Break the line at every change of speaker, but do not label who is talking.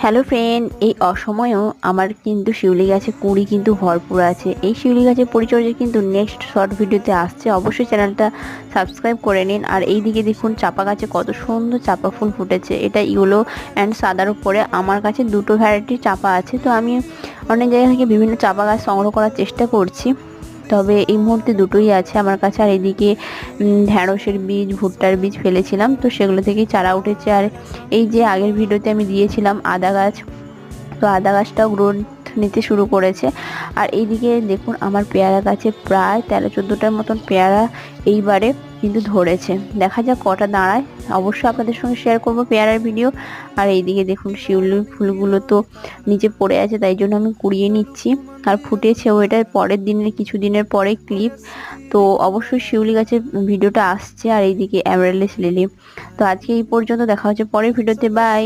Hello friend, এই অসময়েও আমার কিন্তু শিউলি গাছে কুঁড়ি কিন্তু ভরপুর আছে। এই শিউলি গাছের পরিচর্যা কিন্তু নেক্সট শর্ট ভিডিওতে আসছে, অবশ্যই চ্যানেলটা সাবস্ক্রাইব করে নিন। আর এই দিকে দেখুন চাপা গাছে কত সুন্দর চাপা ফুল ফুটেছে। এটা ইয়েলো অ্যান্ড সাদার উপরে। আমার কাছে দুটো ভ্যারাইটির চাপা আছে, তো আমি অনেক জায়গা থেকে বিভিন্ন চাপা গাছ সংগ্রহ করার চেষ্টা করছি, তবে এই মুহূর্তে দুটোই আছে আমার কাছে। আর এদিকে ঢ্যাঁড়সের বীজ, ভুট্টার বীজ ফেলেছিলাম, তো সেগুলো থেকেই চারা উঠেছে। আর এই যে আগের ভিডিওতে আমি দিয়েছিলাম আদা গাছ, তো আদা গাছটাও গ্রোথ নিতে শুরু করেছে। আর এইদিকে দেখুন আমার পেয়ারা গাছে প্রায় 13-14টার মতন পেয়ারা এইবারে কিন্তু ধরেছে। দেখা যাক কটা দাঁড়ায়, অবশ্যই আপনাদের সঙ্গে শেয়ার করব পেয়ারার ভিডিও। আর এইদিকে দেখুন শিউলির ফুলগুলো তো নিচে পড়ে আছে, তাই জন্য আমি কুড়িয়ে নিচ্ছি। আর ফুটেছেও, এটার পরের দিনের কিছু দিনের পরে ক্লিপ। তো অবশ্যই শিউলি গাছের ভিডিওটা আসছে। আর এইদিকে অ্যামারেলিস লিলি। তো আজকে এই পর্যন্ত, দেখা হচ্ছে পরের ভিডিওতে। বাই।